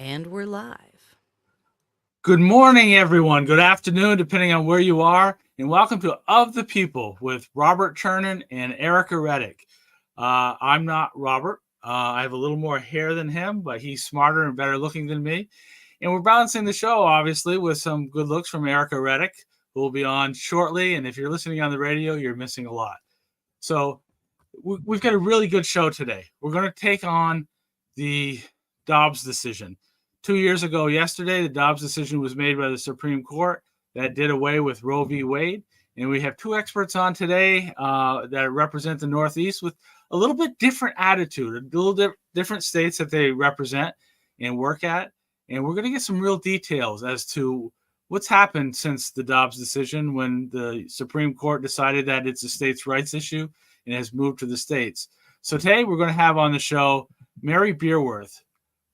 And we're live. Good morning, everyone. Good afternoon, depending on where you are. And welcome to Of the People with Robert Chernin and Ericka Redic. I'm not Robert. I have a little more hair than him, but he's smarter and better looking than me. And we're balancing the show, obviously, with some good looks from Ericka Redic, who will be on shortly. And if you're listening on the radio, you're missing a lot. So we've got a really good show today. We're going to take on the Dobbs decision. 2 years ago yesterday, the Dobbs decision was made by the Supreme Court that did away with Roe v. Wade. And we have two experts on today that represent the Northeast with a little bit different attitude, a little different states that they represent and work at. And we're going to get some real details as to what's happened since the Dobbs decision when the Supreme Court decided that it's a states' rights issue and has moved to the states. So today we're going to have on the show Mary Beerworth,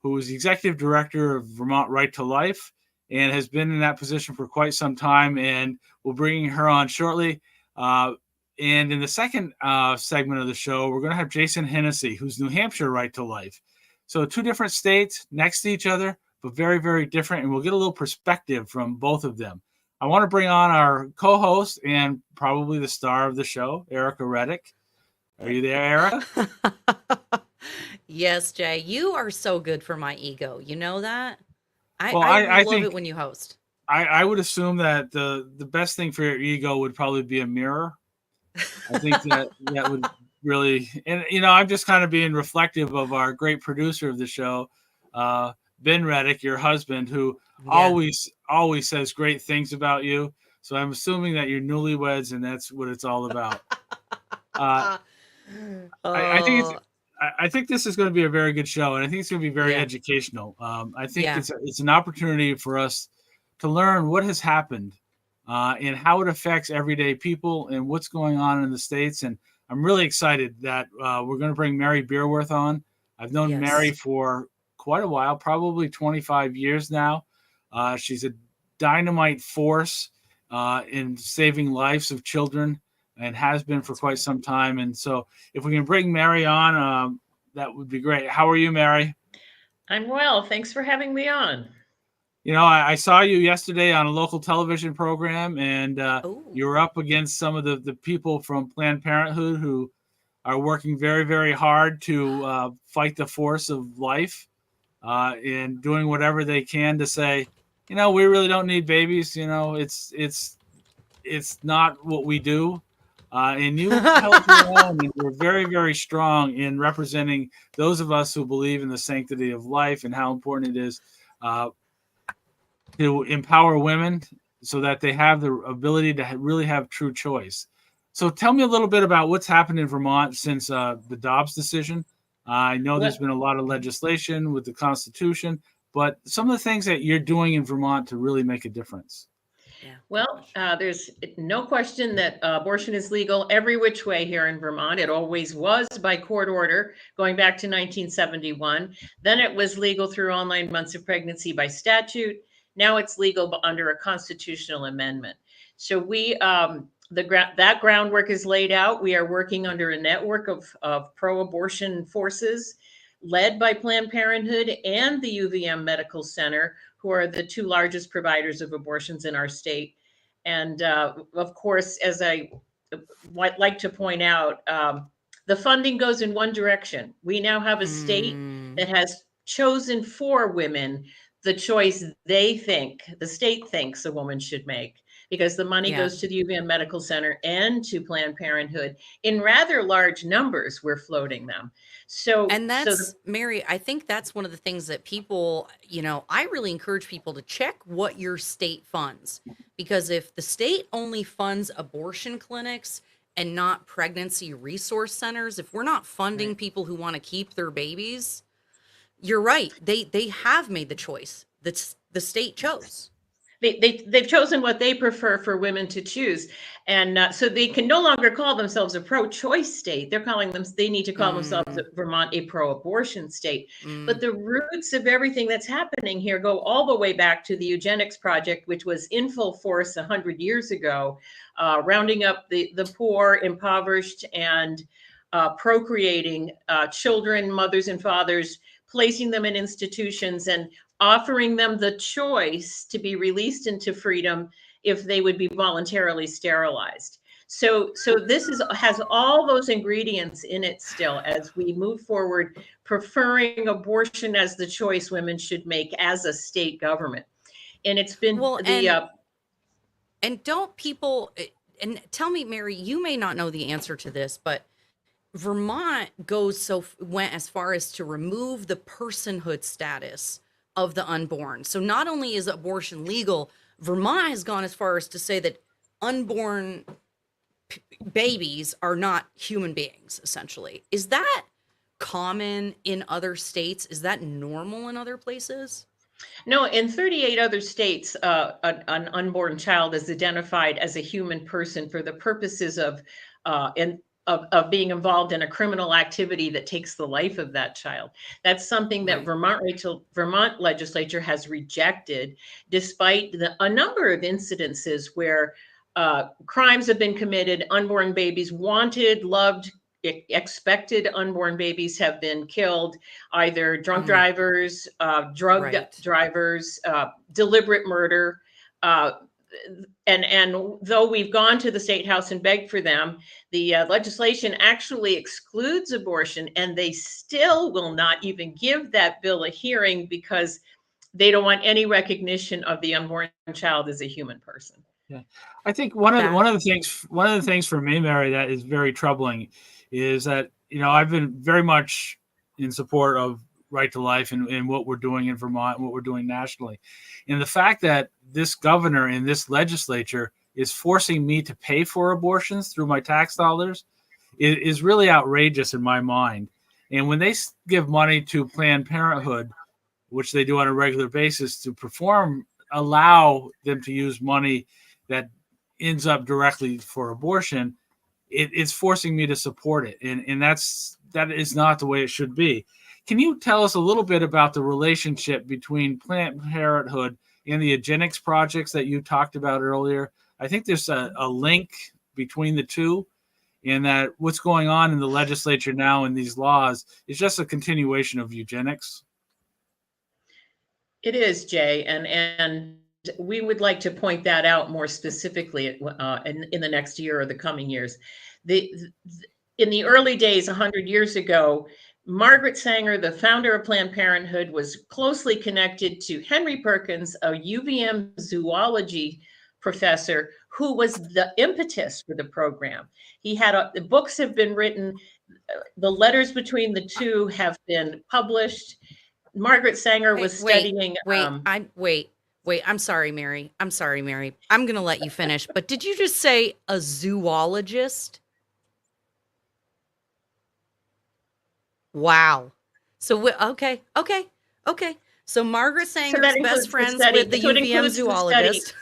who is the executive director of Vermont Right to Life and has been in that position for quite some time, and we'll bring her on shortly. And in the second segment of the show, we're going to have Jason Hennessey, who's New Hampshire Right to Life. So two different states next to each other, but very, very different, and we'll get a little perspective from both of them. I want to bring on our co-host and probably the star of the show, Ericka Redic. Are you there, Ericka? Yes, Jay, you are so good for my ego. You know that? I love think it when you host. I would assume that the best thing for your ego would probably be a mirror. I think that would really, and I'm just kind of being reflective of our great producer of the show, Ben Redic, your husband, who always says great things about you. So I'm assuming that you're newlyweds and that's what it's all about. I think this is going to be a very good show, and I think it's going to be very educational. I think it's an opportunity for us to learn what has happened and how it affects everyday people and what's going on in the states. And I'm really excited that we're going to bring Mary Beerworth on. I've known Mary for quite a while, probably 25 years now. She's a dynamite force in saving lives of children, and has been for quite some time. And so if we can bring Mary on, that would be great. How are you, Mary? I'm well. Thanks for having me on. I saw you yesterday on a local television program, and you were up against some of the people from Planned Parenthood who are working very, very hard to fight the force of life and doing whatever they can to say, we really don't need babies. It's not what we do. And you held your own, and were very, very strong in representing those of us who believe in the sanctity of life and how important it is to empower women so that they have the ability to really have true choice. So tell me a little bit about what's happened in Vermont since the Dobbs decision. I know there's been a lot of legislation with the Constitution, but some of the things that you're doing in Vermont to really make a difference. Well, there's no question that abortion is legal every which way here in Vermont. It always was by court order going back to 1971. Then it was legal through all 9 months of pregnancy by statute. Now it's legal under a constitutional amendment. So that groundwork is laid out. We are working under a network of pro-abortion forces led by Planned Parenthood and the UVM Medical Center, who are the two largest providers of abortions in our state. And of course, as I like to point out, the funding goes in one direction. We now have a state that has chosen for women the choice the state thinks a woman should make, because the money goes to the UVM Medical Center and to Planned Parenthood in rather large numbers. We're floating them. Mary, I think that's one of the things that people, I really encourage people to check what your state funds, because if the state only funds abortion clinics and not pregnancy resource centers, if we're not funding people who want to keep their babies, you're right. They have made the choice that the state chose. They've chosen what they prefer for women to choose. And so they can no longer call themselves a pro-choice state. They need to call themselves Vermont a pro-abortion state. But the roots of everything that's happening here go all the way back to the Eugenics Project, which was in full force 100 years ago, rounding up the poor, impoverished, and procreating children, mothers and fathers, placing them in institutions and offering them the choice to be released into freedom if they would be voluntarily sterilized. So this has all those ingredients in it still as we move forward, preferring abortion as the choice women should make as a state government. And it's been and don't people, and tell me, Mary, you may not know the answer to this, but Vermont went as far as to remove the personhood status of the unborn. So not only is abortion legal, Vermont has gone as far as to say that unborn babies are not human beings, essentially. Is that common in other states? Is that normal in other places? No, in 38 other states, an unborn child is identified as a human person for the purposes of being involved in a criminal activity that takes the life of that child. That's something that Vermont legislature has rejected, despite a number of incidences where crimes have been committed, unborn babies, wanted, loved, expected unborn babies have been killed, either drunk drivers, drug drivers, deliberate murder. And though we've gone to the state house and begged for them, the legislation actually excludes abortion, and they still will not even give that bill a hearing because they don't want any recognition of the unborn child as a human person. Yeah, I think one of the things for me, Mary, that is very troubling is that, I've been very much in support of Right to Life and what we're doing in Vermont and what we're doing nationally. And the fact that this governor and this legislature is forcing me to pay for abortions through my tax dollars is really outrageous in my mind. And when they give money to Planned Parenthood, which they do on a regular basis to allow them to use money that ends up directly for abortion, it's forcing me to support it. And that is not the way it should be. Can you tell us a little bit about the relationship between Planned Parenthood and the eugenics projects that you talked about earlier? I think there's a link between the two, and that what's going on in the legislature now in these laws is just a continuation of eugenics. It is, Jay, and we would like to point that out more specifically in the next year or the coming years. In the early days, 100 years ago, Margaret Sanger, the founder of Planned Parenthood, was closely connected to Henry Perkins, a UVM zoology professor who was the impetus for the program. The books have been written, the letters between the two have been published. Margaret Sanger was studying. Wait, I'm sorry, Mary. I'm going to let you finish. But did you just say a zoologist? Wow. So, okay. So Margaret Sanger's best friends with the UVM zoologist.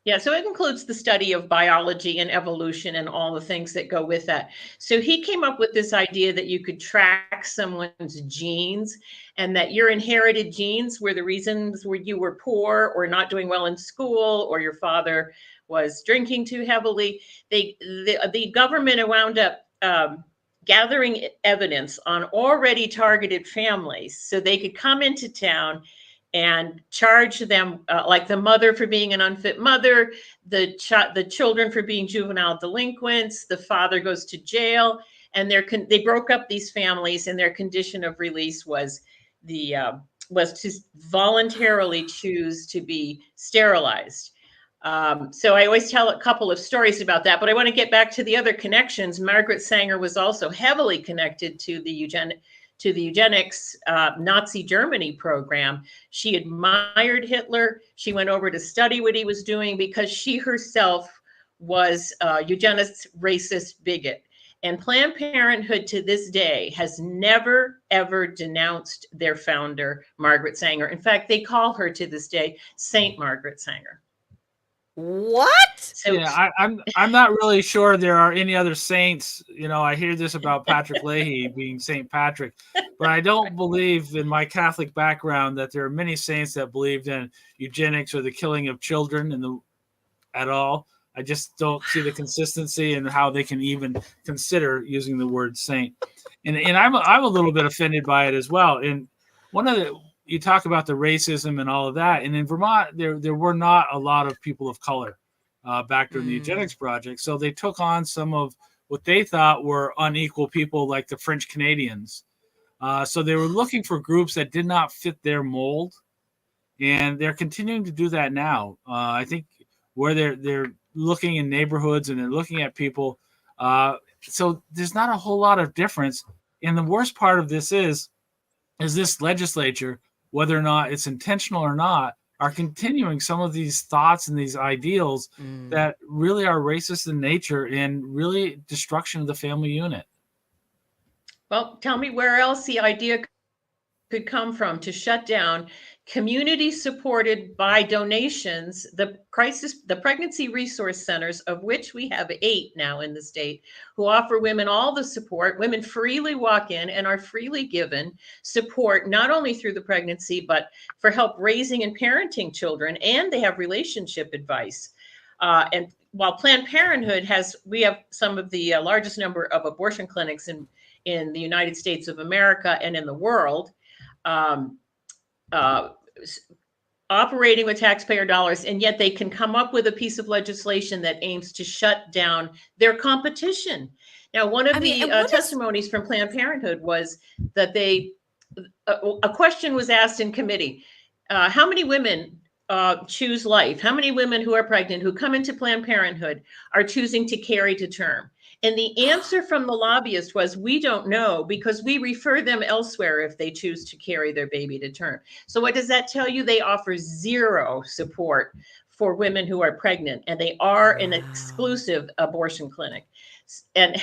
Yeah, so it includes the study of biology and evolution and all the things that go with that. So he came up with this idea that you could track someone's genes, and that your inherited genes were the reasons where you were poor or not doing well in school, or your father was drinking too heavily. The government wound up gathering evidence on already targeted families so they could come into town and charge them, like the mother for being an unfit mother, the children for being juvenile delinquents, the father goes to jail, and they broke up these families, and their condition of release was to voluntarily choose to be sterilized. So I always tell a couple of stories about that, but I want to get back to the other connections. Margaret Sanger was also heavily connected to the eugenics Nazi Germany program. She admired Hitler. She went over to study what he was doing because she herself was a eugenist, racist bigot. And Planned Parenthood to this day has never, ever denounced their founder, Margaret Sanger. In fact, they call her to this day Saint Margaret Sanger. What? So, yeah, I'm not really sure there are any other saints. I hear this about Patrick Leahy being Saint Patrick, but I don't believe in my Catholic background that there are many saints that believed in eugenics or the killing of children at all. I just don't see the consistency in how they can even consider using the word saint. And I'm a little bit offended by it as well. And one of the, you talk about the racism and all of that, and in Vermont, there were not a lot of people of color back during the eugenics project. So they took on some of what they thought were unequal people, like the French Canadians. So they were looking for groups that did not fit their mold, and they're continuing to do that now. I think where they're looking in neighborhoods and they're looking at people. So there's not a whole lot of difference. And the worst part of this is this legislature, whether or not it's intentional or not, are continuing some of these thoughts and these ideals that really are racist in nature and really destruction of the family unit. Well, tell me where else the idea could come from to shut down community supported by donations, the pregnancy resource centers, of which we have 8 now in the state, who offer women all the support. Women freely walk in and are freely given support, not only through the pregnancy, but for help raising and parenting children. And they have relationship advice. And while Planned Parenthood we have some of the largest number of abortion clinics in the United States of America and in the world, operating with taxpayer dollars, and yet they can come up with a piece of legislation that aims to shut down their competition. Now, one of the testimonies from Planned Parenthood was that a question was asked in committee: how many women choose life? How many women who are pregnant, who come into Planned Parenthood, are choosing to carry to term? And the answer from the lobbyist was, we don't know, because we refer them elsewhere if they choose to carry their baby to term. So what does that tell you? They offer zero support for women who are pregnant, and they are an exclusive abortion clinic. And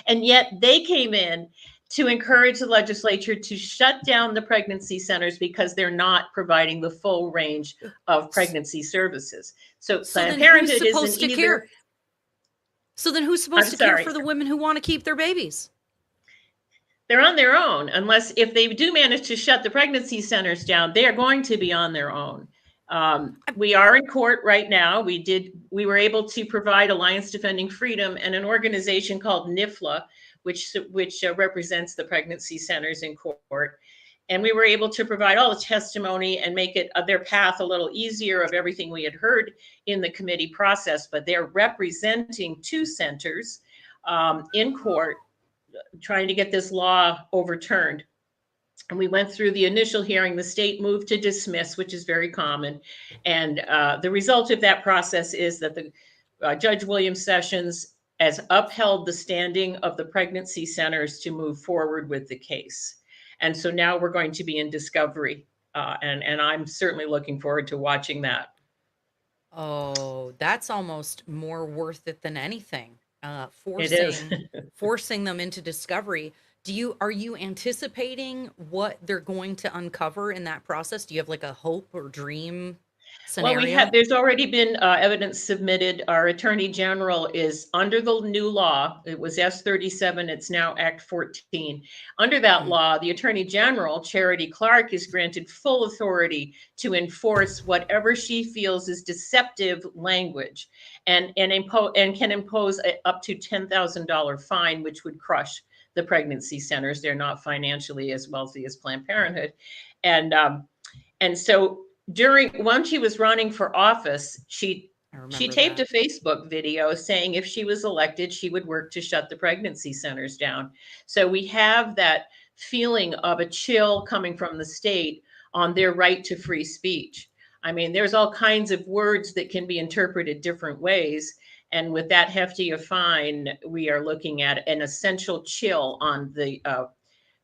yet they came in to encourage the legislature to shut down the pregnancy centers because they're not providing the full range of pregnancy services. So Planned Parenthood isn't either. So then who's supposed to care for the women who want to keep their babies? They're on their own, unless if they do manage to shut the pregnancy centers down, they are going to be on their own. We are in court right now. We were able to provide Alliance Defending Freedom and an organization called NIFLA, which represents the pregnancy centers in court. And we were able to provide all the testimony and make it their path a little easier of everything we had heard in the committee process. But they're representing 2 centers in court, trying to get this law overturned. And we went through the initial hearing. The state moved to dismiss, which is very common. And the result of that process is that the Judge William Sessions has upheld the standing of the pregnancy centers to move forward with the case. And so now we're going to be in discovery, and I'm certainly looking forward to watching that. Oh, that's almost more worth it than anything. It is. Forcing them into discovery. Are you anticipating what they're going to uncover in that process? Do you have like a hope or dream scenario? Well, there's already been evidence submitted. Our Attorney General is under the new law. It was S37. It's now Act 14. Under that law, the Attorney General, Charity Clark, is granted full authority to enforce whatever she feels is deceptive language, and can impose up to $10,000 fine, which would crush the pregnancy centers. They're not financially as wealthy as Planned Parenthood, and so. When she was running for office, she taped a Facebook video saying if she was elected, she would work to shut the pregnancy centers down. So we have that feeling of a chill coming from the state on their right to free speech. I mean, there's all kinds of words that can be interpreted different ways. And with that hefty a fine, we are looking at an essential chill on the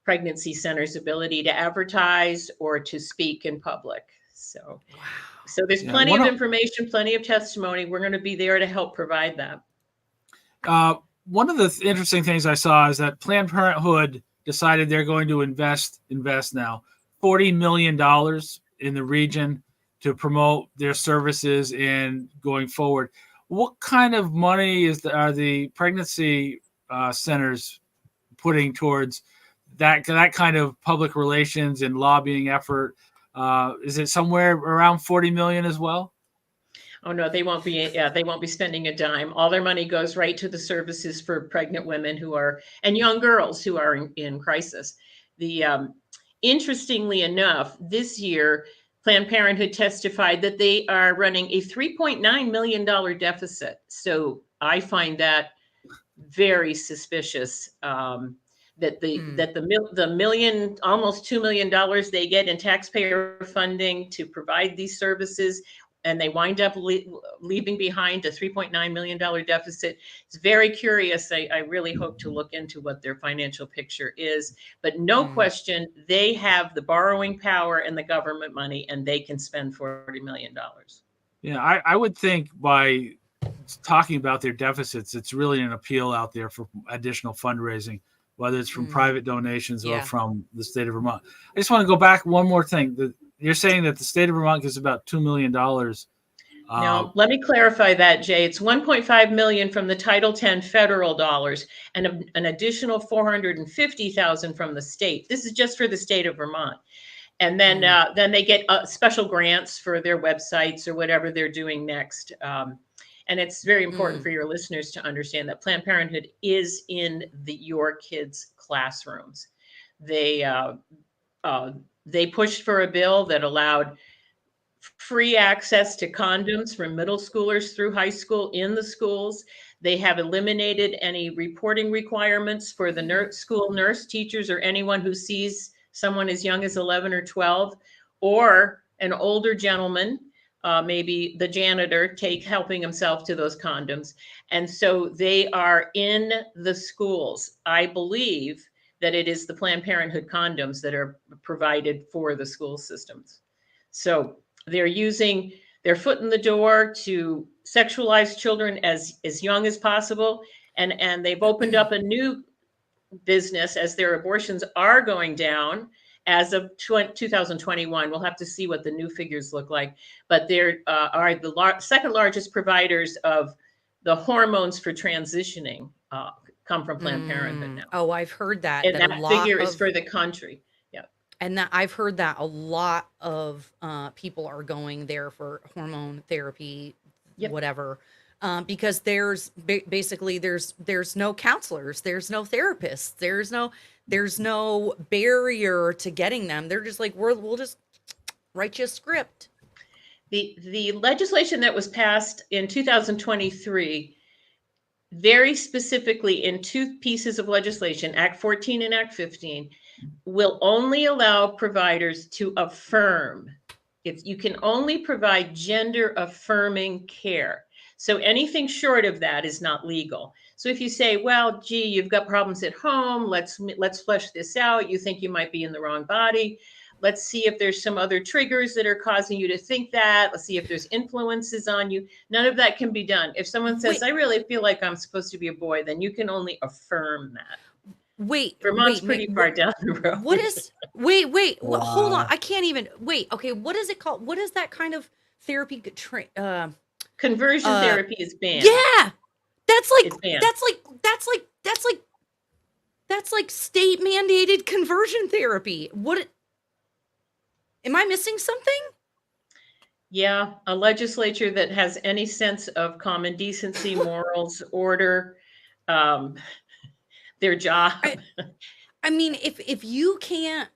pregnancy center's ability to advertise or to speak in public. So there's plenty of information, plenty of testimony. We're going to be there to help provide that. One of the interesting things I saw is that Planned Parenthood decided they're going to invest now $40 million in the region to promote their services and going forward. What kind of money are the pregnancy centers putting towards that kind of public relations and lobbying effort? Is it somewhere around 40 million as well? Oh no, they won't be. Yeah, they won't be spending a dime. All their money goes right to the services for pregnant women and young girls who are in crisis. interestingly enough, this year, Planned Parenthood testified that they are running a $3.9 million deficit. So I find that very suspicious. That the million, almost $2 million they get in taxpayer funding to provide these services, and they wind up leaving behind a $3.9 million deficit. It's very curious. I really hope to look into what their financial picture is. But no question, they have the borrowing power and the government money, and they can spend $40 million. Yeah, I would think by talking about their deficits, it's really an appeal out there for additional fundraising, whether it's from private donations or from the state of Vermont. I just want to go back one more thing. You're saying that the state of Vermont gives about $2 million. No, let me clarify that, Jay. It's $1.5 million from the Title X federal dollars and an additional $450,000 from the state. This is just for the state of Vermont. And then they get special grants for their websites or whatever they're doing next. And it's very important for your listeners to understand that Planned Parenthood is in your kids' classrooms. They pushed for a bill that allowed free access to condoms from middle schoolers through high school in the schools. They have eliminated any reporting requirements for the school nurse, teachers, or anyone who sees someone as young as 11 or 12, or an older gentleman, maybe the janitor, helping himself to those condoms. And so they are in the schools. I believe that it is the Planned Parenthood condoms that are provided for the school systems. So they're using their foot in the door to sexualize children as young as possible. And they've opened up a new business as their abortions are going down as of 2021. We'll have to see what the new figures look like. But they are the second largest providers of the hormones for transitioning come from Planned Parenthood now. Oh, I've heard that. And that figure is for the country. And that I've heard that a lot of people are going there for hormone therapy, whatever, because there's basically there's no counselors, there's no therapists, there's no barrier to getting them. They're just like, we'll just write you a script. The legislation that was passed in 2023, very specifically in two pieces of legislation, Act 14 and Act 15, will only allow providers to affirm. If you can only provide gender affirming care. So anything short of that is not legal. So if you say, well, gee, you've got problems at home, let's flesh this out. You think you might be in the wrong body. Let's see if there's some other triggers that are causing you to think that. Let's see if there's influences on you. None of that can be done. If someone says, I really feel like I'm supposed to be a boy, then you can only affirm that. Vermont's pretty far down the road. What is, hold on. I can't even, okay, what is it called? What is that kind of therapy? Conversion therapy is banned. Yeah. That's like state mandated conversion therapy. Am I missing something? Yeah, a legislature that has any sense of common decency, morals, order, their job. I mean, if you can't,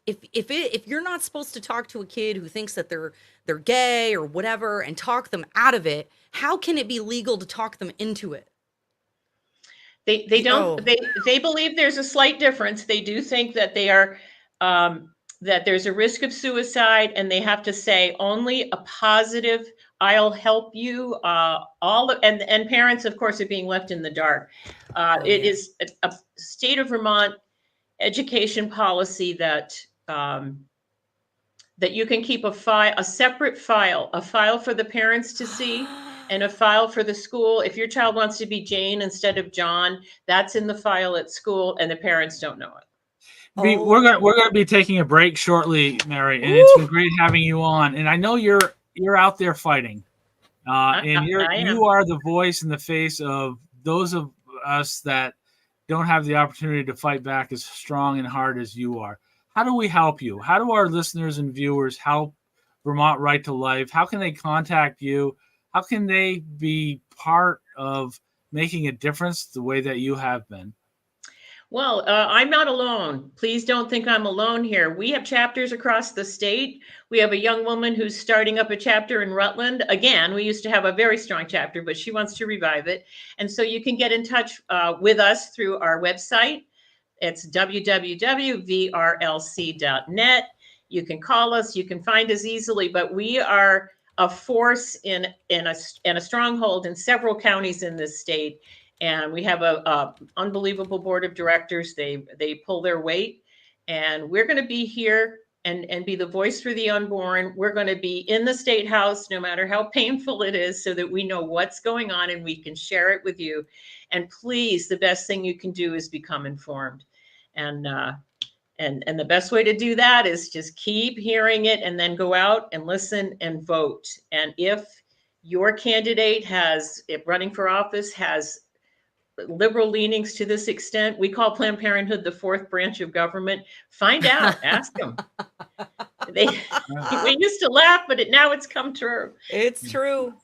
if you're not supposed to talk to a kid who thinks that they're gay or whatever and talk them out of it, how can it be legal to talk them into it? They don't. They believe there's a slight difference. They do think that they are that there's a risk of suicide, and they have to say only a positive, I'll help you. And parents, of course, are being left in the dark. It is a state of Vermont education policy that you can keep a separate file, a file for the parents to see and a file for the school. If your child wants to be Jane instead of John, that's in the file at school, and the parents don't know it. We're gonna be taking a break shortly, Mary, and it's been great having you on. And I know you're out there fighting, and you are the voice and the face of those of us that don't have the opportunity to fight back as strong and hard as you are. How do we help you? How do our listeners and viewers help Vermont Right to Life? How can they contact you? How can they be part of making a difference the way that you have been? Well, I'm not alone. Please don't think I'm alone here. We have chapters across the state. We have a young woman who's starting up a chapter in Rutland. Again, we used to have a very strong chapter, but she wants to revive it. And so you can get in touch with us through our website. It's www.vrlc.net. You can call us. You can find us easily, but we are a force in a stronghold in several counties in this state. And we have a unbelievable board of directors. They pull their weight, and we're going to be here and be the voice for the unborn. We're going to be in the state house, no matter how painful it is, so that we know what's going on and we can share it with you. And please, the best thing you can do is become informed. And the best way to do that is just keep hearing it and then go out and listen and vote. And if your candidate if running for office has liberal leanings to this extent, we call Planned Parenthood the fourth branch of government. Find out, ask them. We used to laugh, but now it's come true. It's true.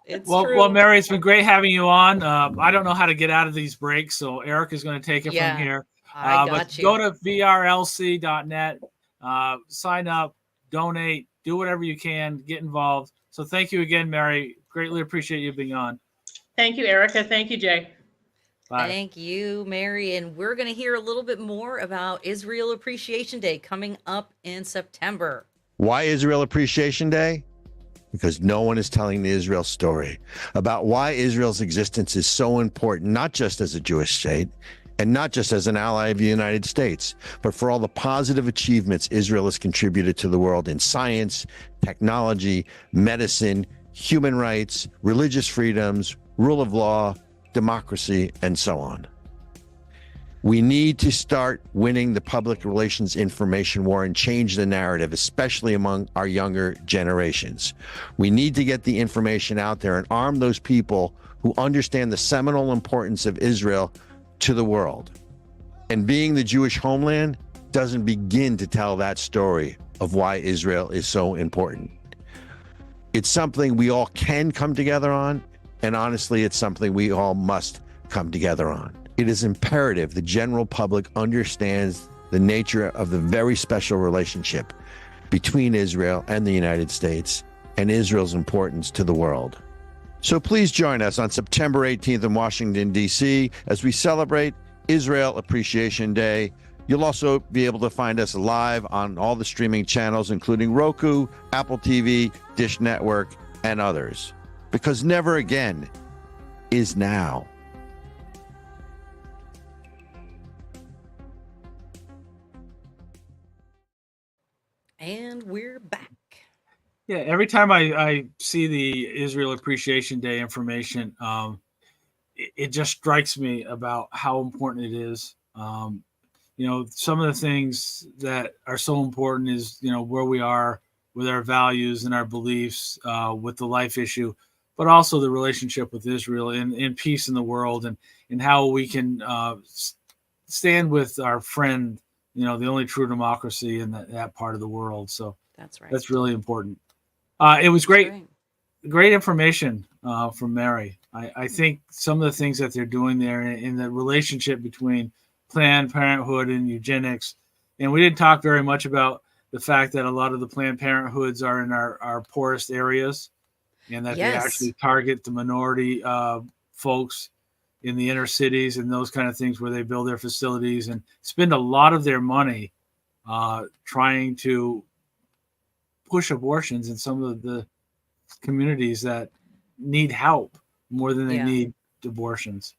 It's true. Well, Mary, it's been great having you on. I don't know how to get out of these breaks, so Eric is going to take it from here. But go to vrlc.net, sign up, donate, do whatever you can, get involved. So thank you again, Mary. Greatly appreciate you being on. Thank you, Ericka. Thank you, Jay. Bye. Thank you, Mary. And we're going to hear a little bit more about Israel Appreciation Day coming up in September. Why Israel Appreciation Day? Because no one is telling the Israel story about why Israel's existence is so important, not just as a Jewish state and not just as an ally of the United States, but for all the positive achievements Israel has contributed to the world in science, technology, medicine, human rights, religious freedoms, rule of law, democracy, and so on. We need to start winning the public relations information war and change the narrative, especially among our younger generations. We need to get the information out there and arm those people who understand the seminal importance of Israel to the world. And being the Jewish homeland doesn't begin to tell that story of why Israel is so important. It's something we all can come together on, and honestly, it's something we all must come together on. It is imperative the general public understands the nature of the very special relationship between Israel and the United States and Israel's importance to the world. So please join us on September 18th in Washington, D.C. as we celebrate Israel Appreciation Day. You'll also be able to find us live on all the streaming channels, including Roku, Apple TV, Dish Network, and others. Because never again is now. And we're back. Yeah, every time I see the Israel Appreciation Day information, it just strikes me about how important it is. Some of the things that are so important is, where we are with our values and our beliefs, with the life issue, but also the relationship with Israel and peace in the world, and how we can stand with our friend, the only true democracy in that part of the world. So that's right. That's really important. It was great information from Mary. I think some of the things that they're doing there in the relationship between Planned Parenthood and eugenics, and we didn't talk very much about the fact that a lot of the Planned Parenthoods are in our poorest areas, and that they actually target the minority folks in the inner cities and those kind of things where they build their facilities and spend a lot of their money trying to push abortions in some of the communities that need help more than they need abortions.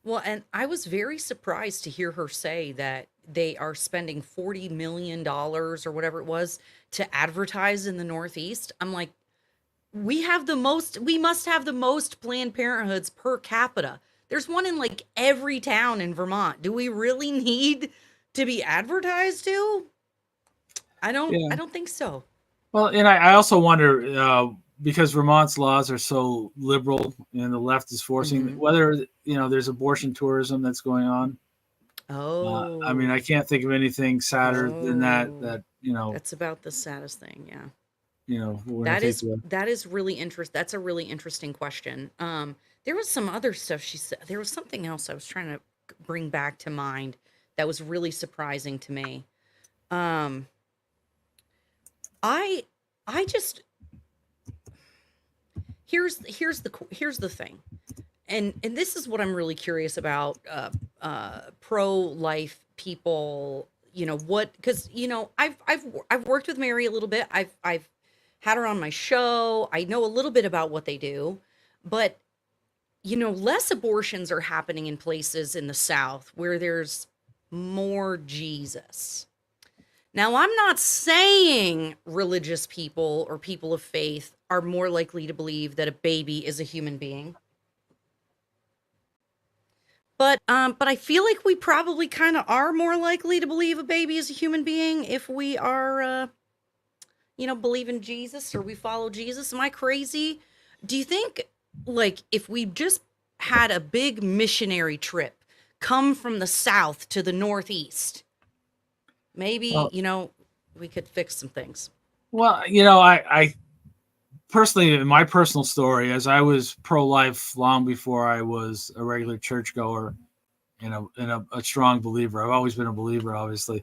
Well, and I was very surprised to hear her say that they are spending $40 million or whatever it was to advertise in the Northeast. I'm like, we must have the most Planned Parenthoods per capita. There's one in like every town in Vermont. Do we really need to be advertised to? I don't think so. Well, and I also wonder, because Vermont's laws are so liberal and the left is forcing whether, there's abortion tourism that's going on. Oh. I can't think of anything sadder than that, That's about the saddest thing. Yeah. That is really interesting. That's a really interesting question. There was some other stuff she said. There was something else I was trying to bring back to mind that was really surprising to me. I just here's the thing, and this is what I'm really curious about pro-life people. You know what? Because I've worked with Mary a little bit. I've had her on my show. I know a little bit about what they do, but less abortions are happening in places in the South where there's more Jesus. Now, I'm not saying religious people or people of faith are more likely to believe that a baby is a human being. But I feel like we probably kind of are more likely to believe a baby is a human being if we are, believe in Jesus or we follow Jesus. Am I crazy? Do you think, like, if we just had a big missionary trip come from the South to the Northeast, maybe, we could fix some things? Well, I personally, in my personal story, as I was pro-life long before I was a regular churchgoer and a strong believer. I've always been a believer, obviously.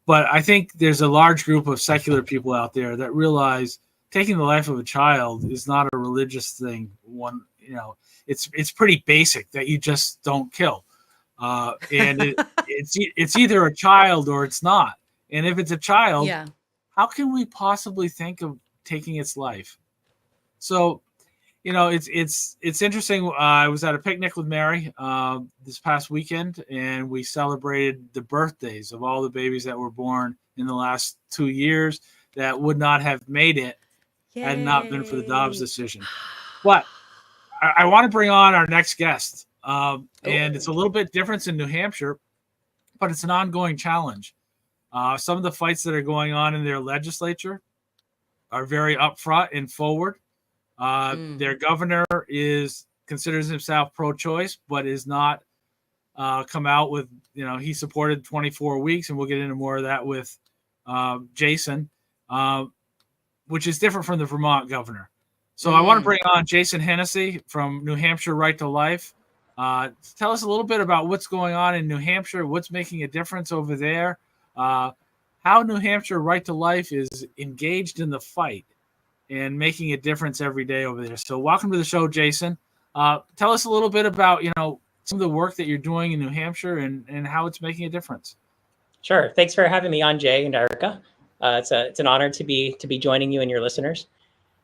But I think there's a large group of secular people out there that realize taking the life of a child is not a religious thing. It's pretty basic that you just don't kill. And it's either a child or it's not. And if it's a child, how can we possibly think of taking its life? So, it's interesting. I was at a picnic with Mary this past weekend, and we celebrated the birthdays of all the babies that were born in the last 2 years that would not have made it had it not been for the Dobbs decision. But I want to bring on our next guest, and it's a little bit different in New Hampshire, but it's an ongoing challenge. Some of the fights that are going on in their legislature are very upfront and forward. Their governor considers himself pro-choice, but is not come out with, he supported 24 weeks, and we'll get into more of that with Jason, which is different from the Vermont governor. So I want to bring on Jason Hennessey from New Hampshire Right to Life. Tell us a little bit about what's going on in New Hampshire, what's making a difference over there, how New Hampshire Right to Life is engaged in the fight and making a difference every day over there. So welcome to the show, Jason. Tell us a little bit about, some of the work that you're doing in New Hampshire and how it's making a difference. Sure. Thanks for having me on, Jay and Ericka. It's an honor to be joining you and your listeners.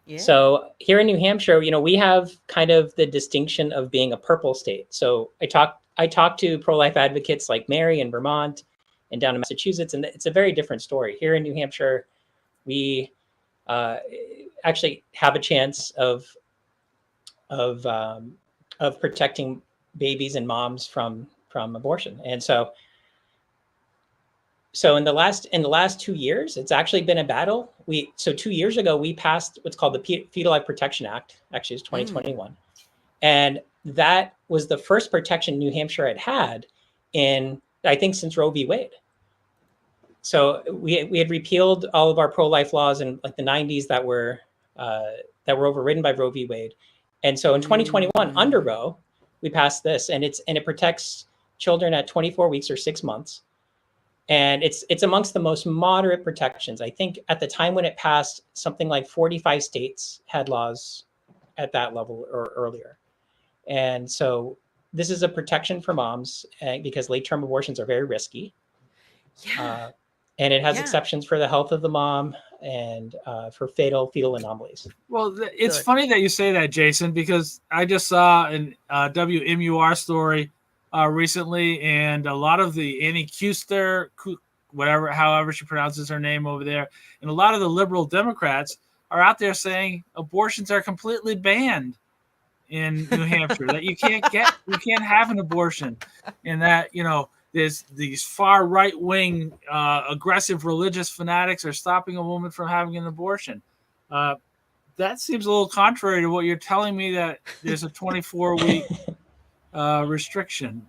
Yeah. So here in New Hampshire, we have kind of the distinction of being a purple state. So I talk to pro-life advocates like Mary in Vermont and down in Massachusetts, and it's a very different story. Here in New Hampshire, we actually have a chance of protecting babies and moms from abortion. And so in the last 2 years, it's actually been a battle. 2 years ago, we passed what's called the Fetal Life Protection Act. Actually, it's 2021. And that was the first protection New Hampshire had in, I think, since Roe v. Wade. So we had repealed all of our pro-life laws in like the 90s that were overridden by Roe v. Wade. And so in 2021, under Roe, we passed this, and it protects children at 24 weeks or 6 months. And it's amongst the most moderate protections. I think at the time when it passed, something like 45 states had laws at that level or earlier. And so this is a protection for moms because late-term abortions are very risky. Yeah. And it has exceptions for the health of the mom and for fetal anomalies. Well, it's funny that you say that, Jason, because I just saw an WMUR story recently, and a lot of the Annie Kuster, however she pronounces her name over there, and a lot of the liberal Democrats are out there saying abortions are completely banned in New Hampshire, that you can't have an abortion, and that, there's these far right-wing aggressive religious fanatics are stopping a woman from having an abortion. That seems a little contrary to what you're telling me, that there's a 24-week restriction.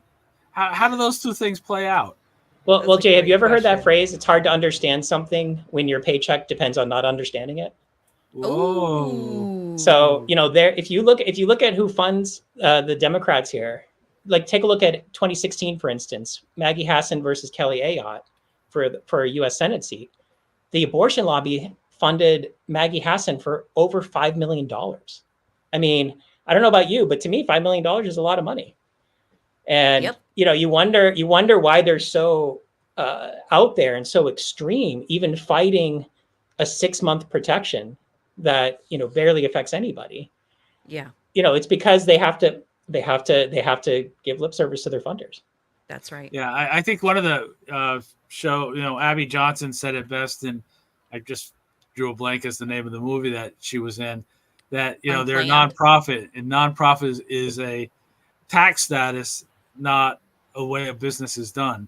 How do those two things play out? Well, Jay, have you ever heard that phrase? It's hard to understand something when your paycheck depends on not understanding it. Whoa. So if you look at who funds the Democrats here, like take a look at 2016, for instance, Maggie Hassan versus Kelly Ayotte for a U.S. Senate seat. The abortion lobby funded Maggie Hassan for over $5 million. I mean, I don't know about you, but to me, $5 million is a lot of money. And Yep. you wonder why they're so out there and so extreme, even fighting a 6-month protection that barely affects anybody. Yeah, It's because they have to give lip service to their funders. that's right. Yeah, I think one of the Abby Johnson said it best, and I just drew a blank as the name of the movie that she was in, that they're a Unplanned. nonprofit, and nonprofit is a tax status, not a way a business is done.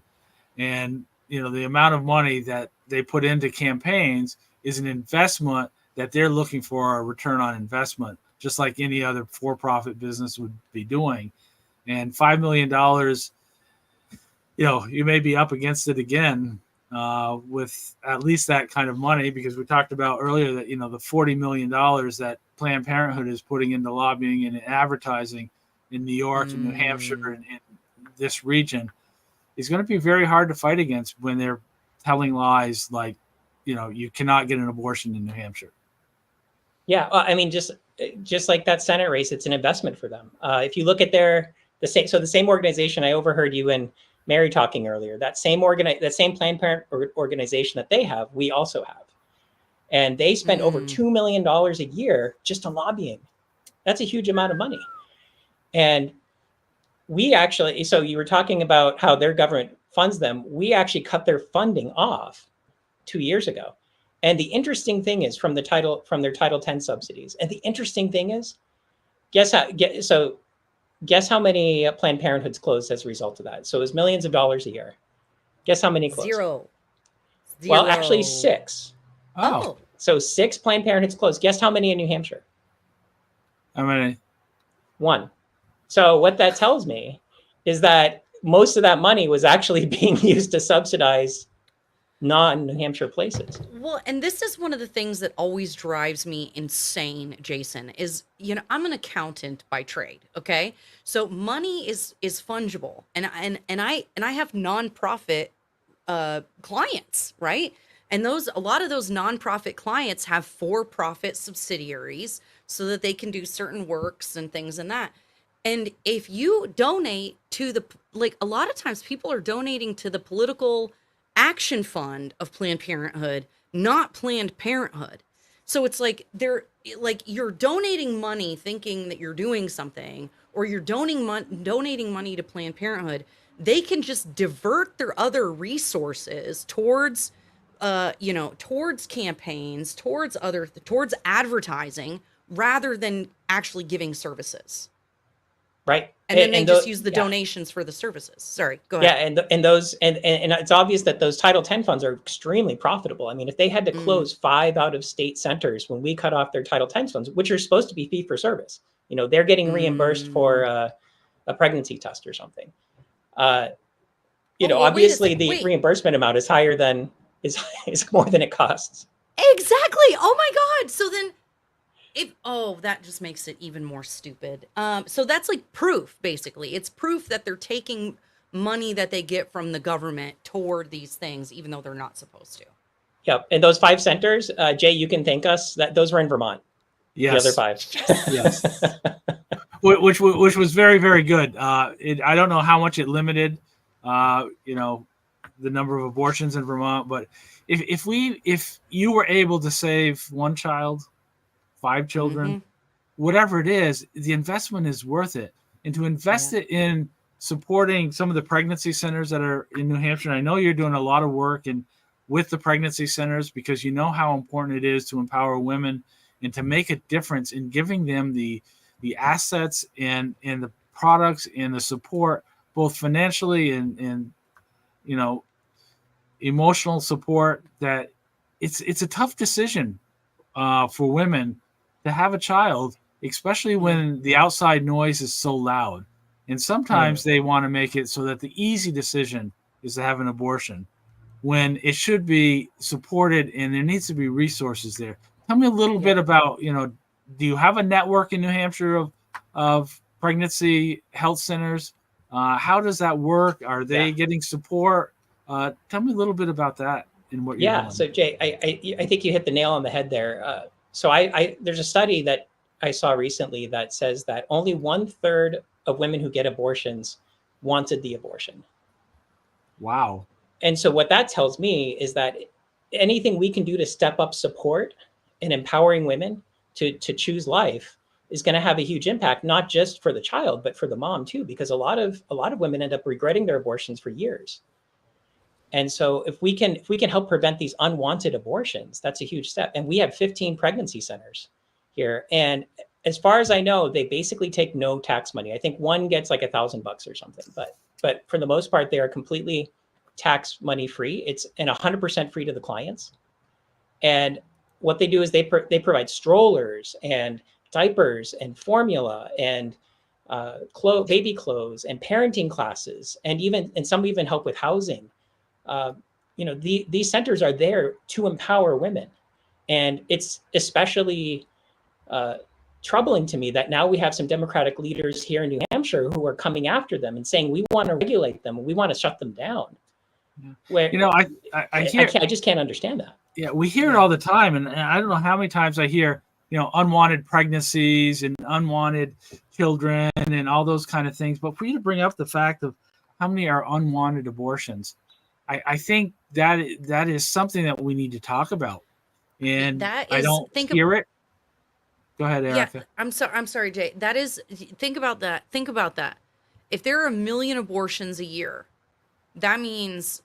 And the amount of money that they put into campaigns is an investment that they're looking for a return on investment, just like any other for-profit business would be doing. And $5 million, you may be up against it again with at least that kind of money, because we talked about earlier that, the $40 million that Planned Parenthood is putting into lobbying and advertising in New York and New Hampshire and in this region is going to be very hard to fight against when they're telling lies like, you cannot get an abortion in New Hampshire. Yeah, I mean, just like that Senate race, it's an investment for them. If you look at the same organization, I overheard you and Mary talking earlier, that same Planned Parenthood organization that they have, we also have. And they spend over $2 million a year just on lobbying. That's a huge amount of money. And we actually, so you were talking about how their government funds them. We actually cut their funding off 2 years ago. And the interesting thing is from their Title 10 subsidies. And the interesting thing is, guess how many Planned Parenthoods closed as a result of that? So it was millions of dollars a year. Guess how many closed? Zero. Well, actually 6. Oh. So 6 Planned Parenthoods closed. Guess how many in New Hampshire? How many? 1. So what that tells me is that most of that money was actually being used to subsidize non-New Hampshire places. Well, and this is one of the things that always drives me insane, Jason, is, I'm an accountant by trade. Okay. So money is fungible. And I have nonprofit clients, right? And a lot of those nonprofit clients have for-profit subsidiaries so that they can do certain works and things and that. And if you donate to a lot of times people are donating to the political action fund of Planned Parenthood, not Planned Parenthood. So it's like you're donating money thinking that you're doing something, or you're donating money to Planned Parenthood. They can just divert their other resources towards campaigns, towards advertising, rather than actually giving services. Right. And then they just use the donations for the services. Sorry, go ahead. Yeah, and it's obvious that those Title 10 funds are extremely profitable. I mean, if they had to close 5 out-of-state centers when we cut off their Title 10 funds, which are supposed to be fee for service, they're getting reimbursed for a pregnancy test or something. Obviously the reimbursement amount is higher than is more than it costs. Exactly. Oh my God. So then. That just makes it even more stupid. So that's like proof, basically. It's proof that they're taking money that they get from the government toward these things, even though they're not supposed to. Yep. And those 5 centers, Jay, you can thank us that those were in Vermont. Yes. The other 5. Yes. which was very, very good. I don't know how much it limited, the number of abortions in Vermont, but if you were able to save 1 child, 5 children, whatever it is, the investment is worth it. And to invest it in supporting some of the pregnancy centers that are in New Hampshire, and I know you're doing a lot of work with the pregnancy centers, because you know how important it is to empower women and to make a difference in giving them the assets and the products and the support, both financially and emotional support, that it's a tough decision for women to have a child, especially when the outside noise is so loud. And sometimes they want to make it so that the easy decision is to have an abortion, when it should be supported and there needs to be resources there. Tell me a little bit about, do you have a network in New Hampshire of pregnancy health centers? How does that work? Are they Yeah. getting support? Tell me a little bit about that and what you're doing. So Jay, I think you hit the nail on the head there. So there's a study that I saw recently that says that only 1/3 of women who get abortions wanted the abortion. Wow. And so what that tells me is that anything we can do to step up support and empowering women to choose life is going to have a huge impact, not just for the child, but for the mom too, because a lot of women end up regretting their abortions for years. And so if we can help prevent these unwanted abortions, that's a huge step. And we have 15 pregnancy centers here. And as far as I know, they basically take no tax money. I think one gets like $1,000 or something, but for the most part, they are completely tax money free. It's 100% free to the clients. And what they do is they provide strollers and diapers and formula and baby clothes and parenting classes, and some even help with housing. These centers are there to empower women, and it's especially troubling to me that now we have some Democratic leaders here in New Hampshire who are coming after them and saying we want to regulate them, we want to shut them down. Where I just can't understand that. Yeah, we hear it all the time, and I don't know how many times I hear, unwanted pregnancies and unwanted children and all those kind of things. But for you to bring up the fact of how many are unwanted abortions, I think that is something that we need to talk about. And I don't hear it. Go ahead, Ericka. Yeah, I'm sorry, Jay. Think about that. Think about that. If there are 1 million abortions a year, that means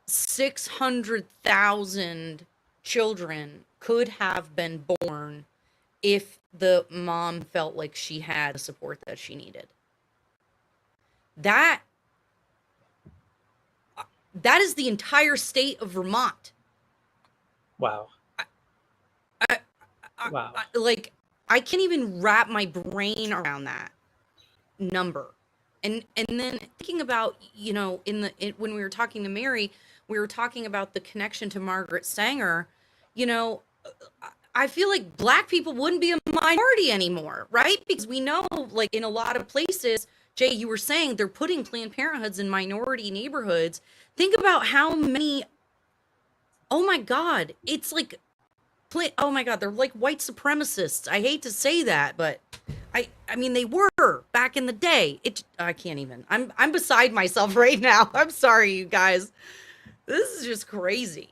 600,000 children could have been born if the mom felt like she had the support that she needed. That is the entire state of Vermont. Wow. Wow. I can't even wrap my brain around that number. And then thinking about, when we were talking to Mary, we were talking about the connection to Margaret Sanger. I feel like Black people wouldn't be a minority anymore, right? Because we know, like, in a lot of places, Jay, you were saying they're putting Planned Parenthoods in minority neighborhoods. Think about how many, oh my God, it's like, oh my God, they're like white supremacists. I hate to say that, but I mean, they were back in the day. I can't even, I'm beside myself right now. I'm sorry, you guys. This is just crazy.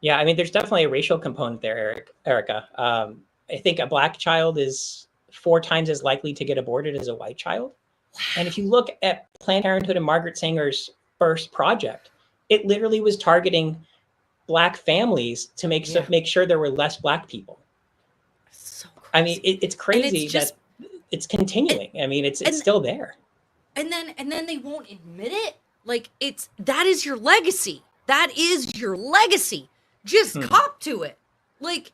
Yeah, I mean, there's definitely a racial component there, Ericka. I think a Black child is 4 times as likely to get aborted as a white child. And if you look at Planned Parenthood and Margaret Sanger's first project, it literally was targeting Black families to make sure there were less Black people. So crazy. I mean, it's crazy that it's continuing. I mean, it's still there. And then they won't admit it. Like, that is your legacy. That is your legacy. Just cop to it. Like,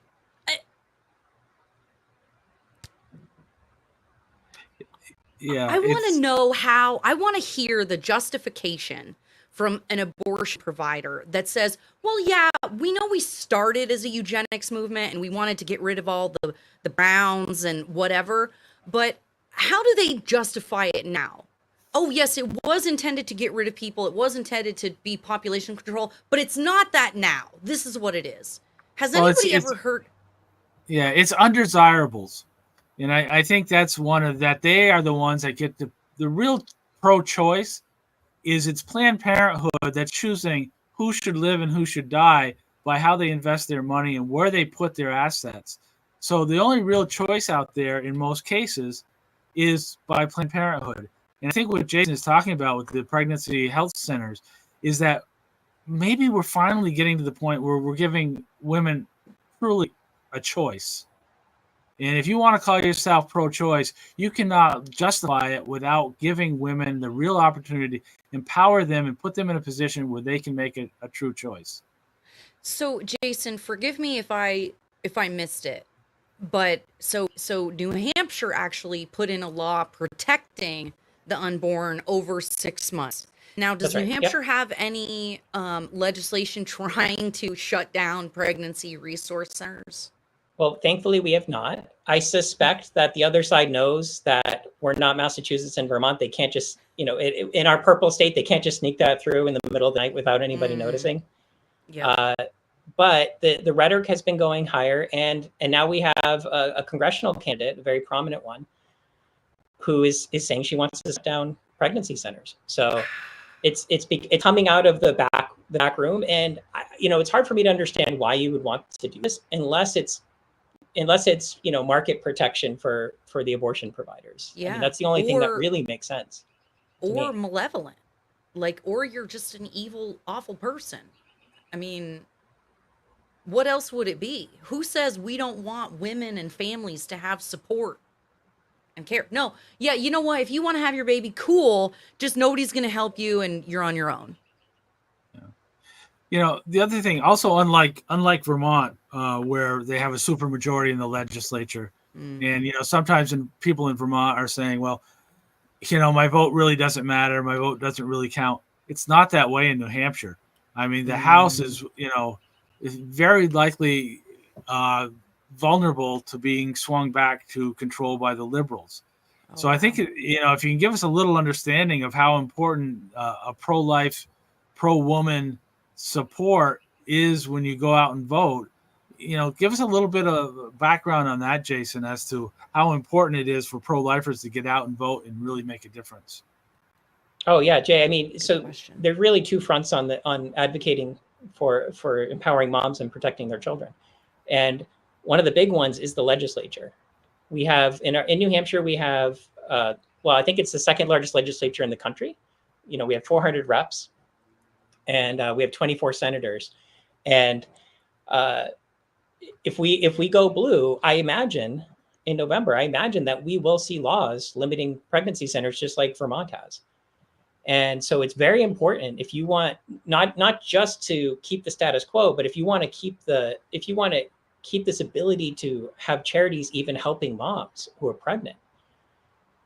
I want to know I want to hear the justification from an abortion provider that says, well, yeah, we know we started as a eugenics movement and we wanted to get rid of all the Browns and whatever, but how do they justify it now? Oh, yes, it was intended to get rid of people. It was intended to be population control, but it's not that now. This is what it is. Has anybody ever heard? Yeah, it's undesirables. And I think that's one of that. They are the ones that get the real pro-choice is it's Planned Parenthood that's choosing who should live and who should die by how they invest their money and where they put their assets. So the only real choice out there in most cases is by Planned Parenthood. And I think what Jason is talking about with the pregnancy health centers is that maybe we're finally getting to the point where we're giving women truly a choice. And if you want to call yourself pro-choice, you cannot justify it without giving women the real opportunity, empower them, and put them in a position where they can make a true choice. So, Jason, forgive me if I missed it, but so New Hampshire actually put in a law protecting the unborn over 6 months. Now, does New Hampshire have any legislation trying to shut down pregnancy resource centers? Well, thankfully, we have not. I suspect that the other side knows that we're not Massachusetts and Vermont. They can't just, in our purple state, they can't just sneak that through in the middle of the night without anybody noticing. Yeah. But the rhetoric has been going higher, and now we have a congressional candidate, a very prominent one, who is saying she wants to shut down pregnancy centers. So it's coming out of the back room, and it's hard for me to understand why you would want to do this unless it's market protection for the abortion providers. Yeah. I mean, that's the only thing that really makes sense. Or malevolent, or you're just an evil, awful person. I mean, what else would it be? Who says we don't want women and families to have support and care? No. Yeah, you know what? If you want to have your baby, cool. Just nobody's going to help you and you're on your own. Yeah. The other thing, also unlike Vermont, where they have a supermajority in the legislature, and sometimes people in Vermont are saying, well, my vote really doesn't matter. My vote doesn't really count. It's not that way in New Hampshire. I mean, the House is very likely vulnerable to being swung back to control by the Liberals. So I think, if you can give us a little understanding of how important a pro-life, pro-woman support is when you go out and vote, give us a little bit of background on that, Jason, as to how important it is for pro-lifers to get out and vote and really make a difference. Oh yeah, Jay. I mean, so there are really two fronts on advocating for empowering moms and protecting their children, and one of the big ones is the legislature. We have in New Hampshire, we have I think it's the second largest legislature in the country. We have 400 reps, and we have 24 senators, and if we go blue, I imagine in November, that we will see laws limiting pregnancy centers just like Vermont has. And so it's very important if you want not just to keep the status quo, but if you want to keep this ability to have charities even helping moms who are pregnant,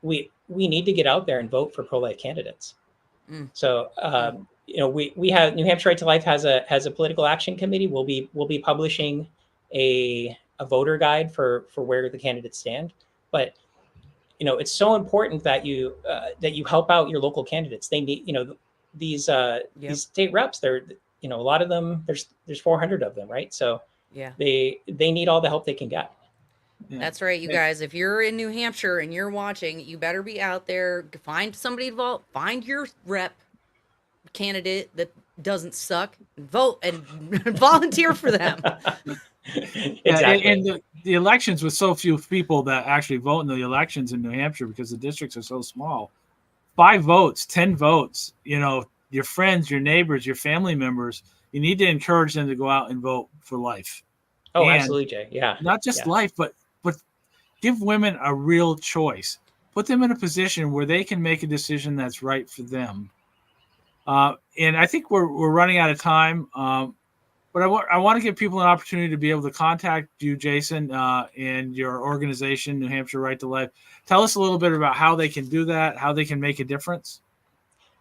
we need to get out there and vote for pro-life candidates. So we have New Hampshire Right to Life has a political action committee. We'll be publishing a voter guide for where the candidates stand, but it's so important that you help out your local candidates. They need, these state reps. They're, a lot of them. There's 400 of them, right? So yeah, they need all the help they can get. Yeah. That's right, you guys. If you're in New Hampshire and you're watching, you better be out there. Find somebody to vote. Find your rep candidate that doesn't suck. And vote and volunteer for them. Exactly. And the elections with so few people that actually vote in the elections in New Hampshire because the districts are so small. 5 votes, 10 votes, your friends, your neighbors, your family members, you need to encourage them to go out and vote for life. Oh, and absolutely, Jay. Yeah. Not just life, but give women a real choice. Put them in a position where they can make a decision that's right for them. And I think we're running out of time. But I want to give people an opportunity to be able to contact you, Jason, and your organization, New Hampshire Right to Life. Tell us a little bit about how they can do that, how they can make a difference.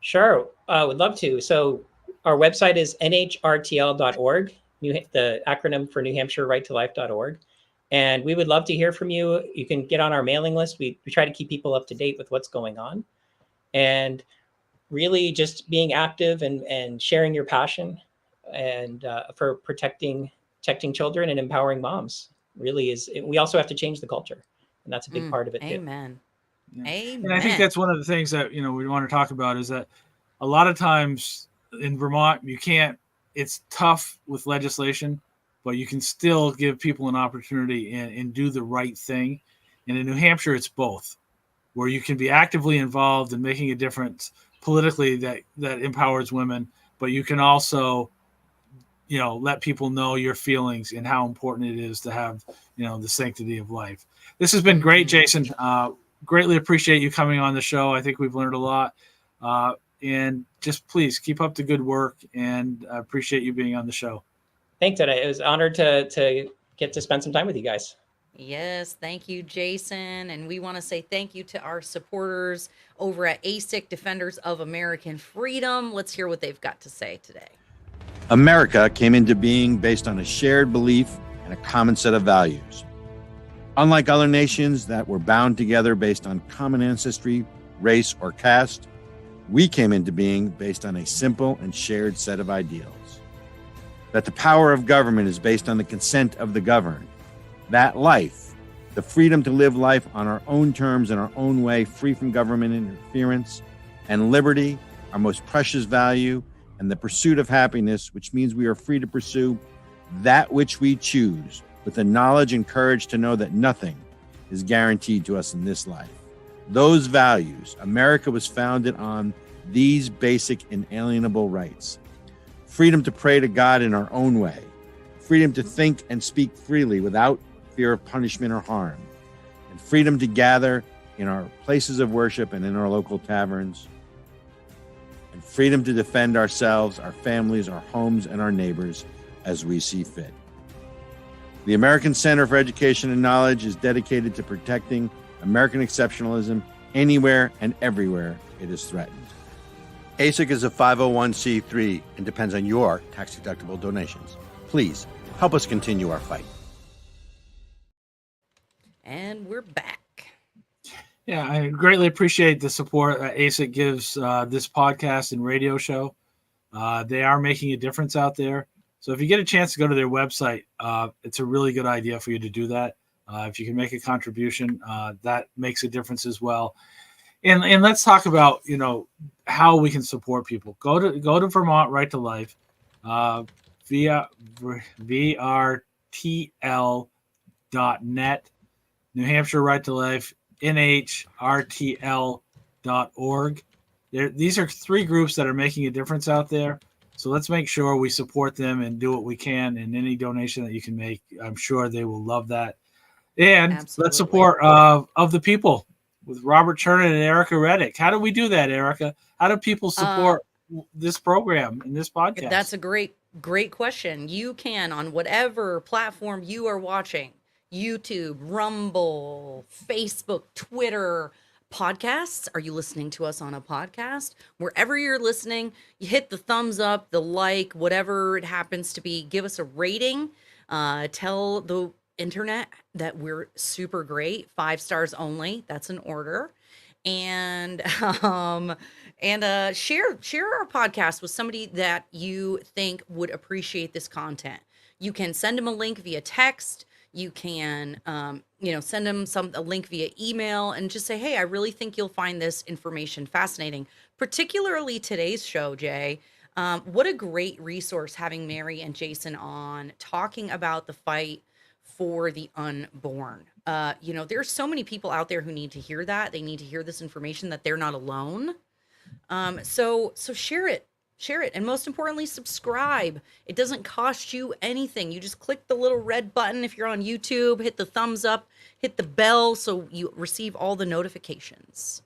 Sure. Would love to. So our website is nhrtl.org, the acronym for New Hampshire Right to Life.org. And we would love to hear from you. You can get on our mailing list. We try to keep people up to date with what's going on. And really just being active and sharing your passion and for protecting children and empowering moms really is. We also have to change the culture, and that's a big part of it. Amen. Yeah. Amen. And I think that's one of the things that we want to talk about is that a lot of times in Vermont it's tough with legislation, but you can still give people an opportunity and do the right thing. And in New Hampshire, it's both, where you can be actively involved in making a difference politically that empowers women, but you can also let people know your feelings and how important it is to have, the sanctity of life. This has been great, Jason. Greatly appreciate you coming on the show. I think we've learned a lot. And just please keep up the good work, and I appreciate you being on the show. Thanks, Ed. It was an honor to get to spend some time with you guys. Yes, thank you, Jason. And we want to say thank you to our supporters over at ASIC, Defenders of American Freedom. Let's hear what they've got to say today. America came into being based on a shared belief and a common set of values. Unlike other nations that were bound together based on common ancestry, race, or caste, we came into being based on a simple and shared set of ideals. That the power of government is based on the consent of the governed. That life, the freedom to live life on our own terms in our own way, free from government interference, and liberty, our most precious value, and the pursuit of happiness, which means we are free to pursue that which we choose, with the knowledge and courage to know that nothing is guaranteed to us in this life. Those values, America was founded on these basic inalienable rights. Freedom to pray to God in our own way. Freedom to think and speak freely without fear of punishment or harm. And freedom to gather in our places of worship and in our local taverns. And freedom to defend ourselves, our families, our homes, and our neighbors as we see fit. The American Center for Education and Knowledge is dedicated to protecting American exceptionalism anywhere and everywhere it is threatened. ASIC is a 501c3 and depends on your tax-deductible donations. Please help us continue our fight. And we're back. Yeah, I greatly appreciate the support ASIC gives this podcast and radio show. They are making a difference out there. So if you get a chance to go to their website, it's a really good idea for you to do that. If you can make a contribution, that makes a difference as well. And let's talk about, how we can support people. Go to Vermont Right to Life via VRTL.net, New Hampshire Right to Life, NHRTL.org. These are three groups that are making a difference out there. So let's make sure we support them and do what we can. And any donation that you can make, I'm sure they will love that. And Absolutely. Let's support Of the People with Robert Chernin and Ericka Redic. How do we do that, Ericka? How do people support this program and this podcast? That's a great question. You can, on whatever platform you are watching, YouTube, Rumble, Facebook, Twitter, podcasts. Are you listening to us on a podcast? Wherever you're listening, you hit the thumbs up, the like, whatever it happens to be. Give us a rating. Tell the internet that we're super great. 5 stars only. That's an order. And share our podcast with somebody that you think would appreciate this content. You can send them a link via text. You can, send them a link via email and just say, hey, I really think you'll find this information fascinating, particularly today's show, Jay. What a great resource having Mary and Jason on talking about the fight for the unborn. There's so many people out there who need to hear that. They need to hear this information that they're not alone. So share it. Share it. And most importantly, subscribe. It doesn't cost you anything. You just click the little red button if you're on YouTube, hit the thumbs up, hit the bell so you receive all the notifications.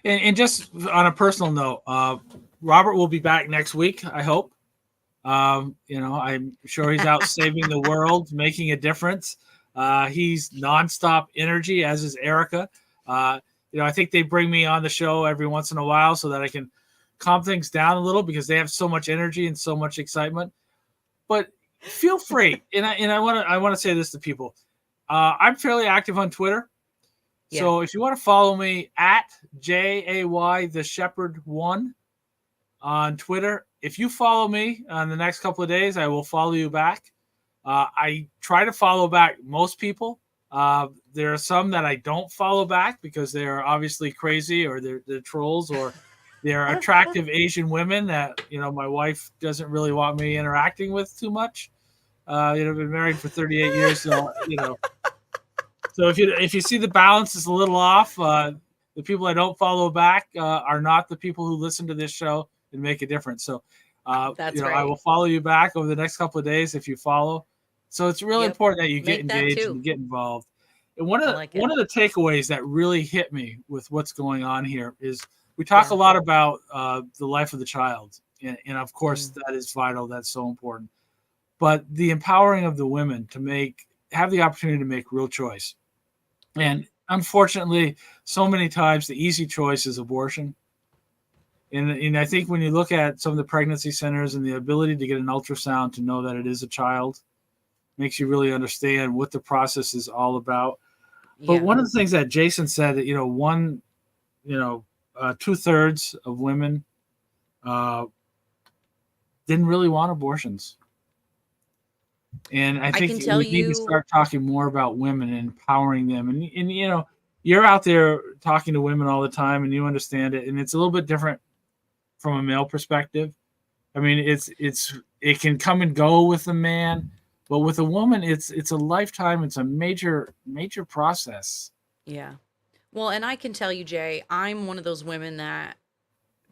And just on a personal note, Robert will be back next week, I hope. I'm sure he's out saving the world, making a difference. He's nonstop energy, as is Ericka. I think they bring me on the show every once in a while so that I can calm things down a little because they have so much energy and so much excitement. But feel free, and I want to say this to people. I'm fairly active on Twitter, so if you want to follow me at JAY the Shepherd 1 on Twitter, if you follow me on the next couple of days, I will follow you back. I try to follow back most people. There are some that I don't follow back because they are obviously crazy or they're trolls or they're attractive Asian women that, my wife doesn't really want me interacting with too much. I've been married for 38 years. So, so if you see the balance is a little off, the people I don't follow back are not the people who listen to this show and make a difference. So, That's right. I will follow you back over the next couple of days if you follow. So it's really important that you get engaged and get involved. And one of the takeaways that really hit me with what's going on here is we talk a lot about the life of the child. And of course, that is vital. That's so important. But the empowering of the women to have the opportunity to make real choice. And unfortunately, so many times the easy choice is abortion. And I think when you look at some of the pregnancy centers and the ability to get an ultrasound to know that it is a child, makes you really understand what the process is all about. But Yeah. one of the things that Jason said that, 2/3 of women didn't really want abortions. And I think can tell we need to you, start talking more about women and empowering them. And you're out there talking to women all the time and you understand it. And it's a little bit different from a male perspective. I mean, it can come and go with a man, but with a woman, it's a lifetime. It's a major process. yeah. Well, and I can tell you, Jay, I'm one of those women that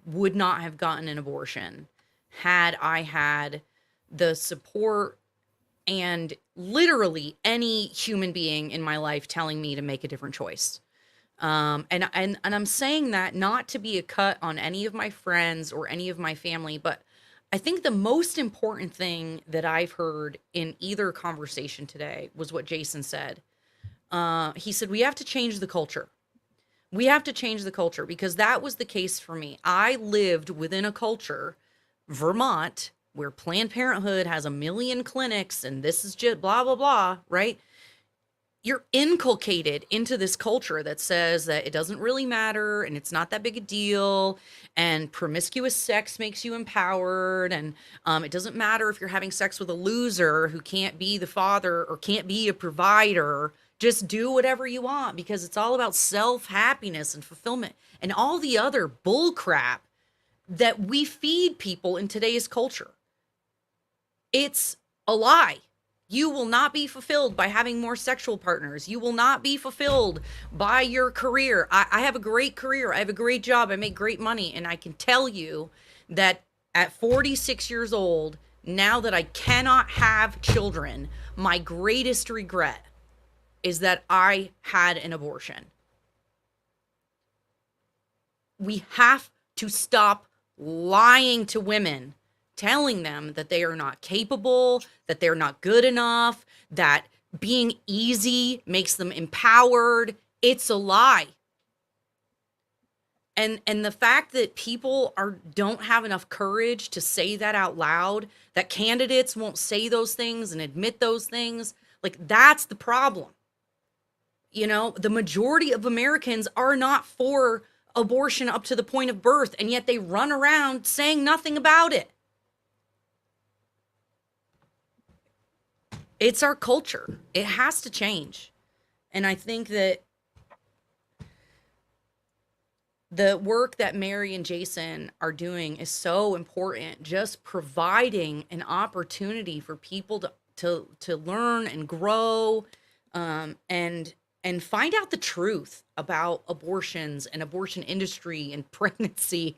would not have gotten an abortion had I had the support and literally any human being in my life telling me to make a different choice. And I'm saying that not to be a cut on any of my friends or any of my family, but I think the most important thing that I've heard in either conversation today was what Jason said. He said, we have to change the culture. We have to change the culture, because that was the case for me. I lived within a culture, Vermont, where Planned Parenthood has 1 million clinics and this is just blah, blah, blah, right? You're inculcated into this culture that says that it doesn't really matter and it's not that big a deal, and promiscuous sex makes you empowered, and it doesn't matter if you're having sex with a loser who can't be the father or can't be a provider. Just do whatever you want because it's all about self-happiness and fulfillment and all the other bull crap that we feed people in today's culture. It's a lie. You will not be fulfilled by having more sexual partners. You will not be fulfilled by your career. I have a great career. I have a great job. I make great money. And I can tell you that at 46 years old, now that I cannot have children, my greatest regret is that I had an abortion. We have to stop lying to women, telling them that they are not capable, that they're not good enough, that being easy makes them empowered. It's a lie. And the fact that people don't have enough courage to say that out loud, that candidates won't say those things and admit those things, like that's the problem. The majority of Americans are not for abortion up to the point of birth, and yet they run around saying nothing about it. It's our culture. It has to change. And I think that the work that Mary and Jason are doing is so important, just providing an opportunity for people to learn and grow, and find out the truth about abortions and abortion industry and pregnancy,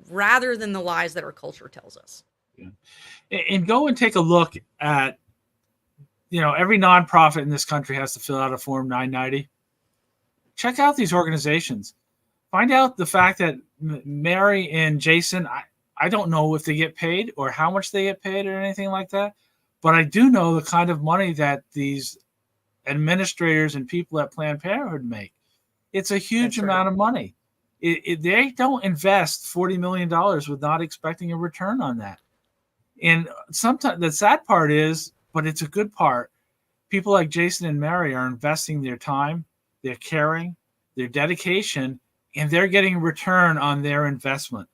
rather than the lies that our culture tells us. Yeah. And go and take a look at, every nonprofit in this country has to fill out a Form 990. Check out these organizations. Find out the fact that Mary and Jason, I don't know if they get paid or how much they get paid or anything like that, but I do know the kind of money that these administrators and people at Planned Parenthood make. It's a huge amount of money. They don't invest $40 million without expecting a return on that. And sometimes the sad part is, but it's a good part, people like Jason and Mary are investing their time, their caring, their dedication, and they're getting a return on their investment.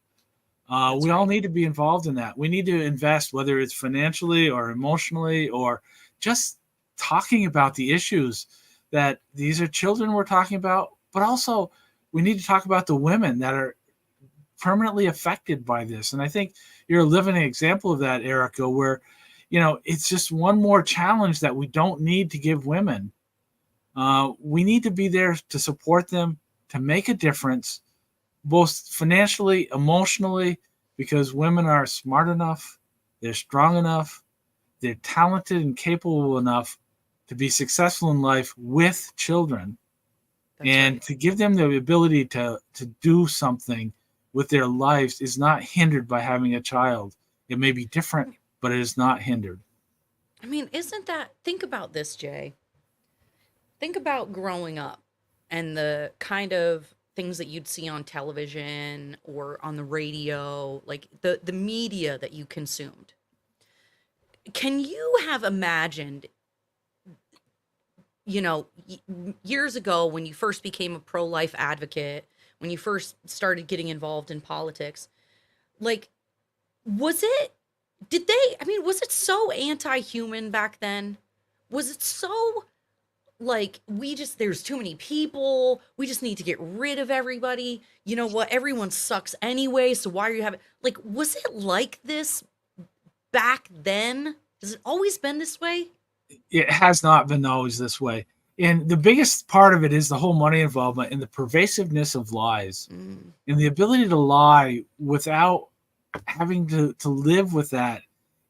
We all need to be involved in that. We need to invest, whether it's financially or emotionally or just talking about the issues that these are children we're talking about, but also we need to talk about the women that are permanently affected by this. And I think you're a living example of that, Ericka, where, it's just one more challenge that we don't need to give women. We need to be there to support them, to make a difference, both financially, emotionally, because women are smart enough, they're strong enough, they're talented and capable enough to be successful in life with children. That's and right. To give them the ability to do something with their lives is not hindered by having a child. It may be different, but it is not hindered. I mean, think about this, Jay. Think about growing up and the kind of things that you'd see on television or on the radio, like the media that you consumed. Can you have imagined you know, years ago when you first became a pro-life advocate, when you first started getting involved in politics, like, was it, was it so anti-human back then? Was it so like, there's too many people, we just need to get rid of everybody? You know what? Everyone sucks anyway, so why are you having, like, was it like this back then? Has it always been this way? It has not been always this way. And the biggest part of it is the whole money involvement and the pervasiveness of lies and the ability to lie without having to live with that.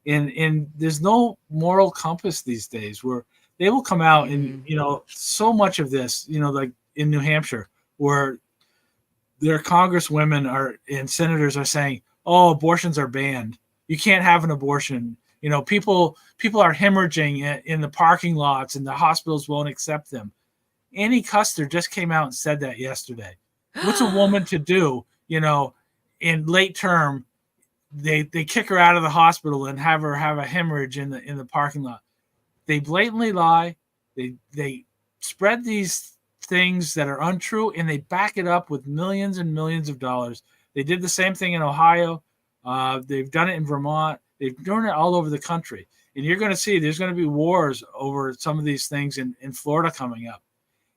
And there's no moral compass these days where they will come out and, you know, so much of this, you know, like in New Hampshire, where their congresswomen and senators are saying, oh, abortions are banned. You can't have an abortion. You know, people are hemorrhaging in the parking lots and the hospitals won't accept them. Annie Custer just came out and said that yesterday. What's a woman to do, you know, in late term? They kick her out of the hospital and have her have a hemorrhage in the parking lot. They blatantly lie. They spread these things that are untrue, and they back it up with millions and millions of dollars. They did the same thing in Ohio. They've done it in Vermont. They've done it all over the country. And you're going to see there's going to be wars over some of these things in Florida coming up.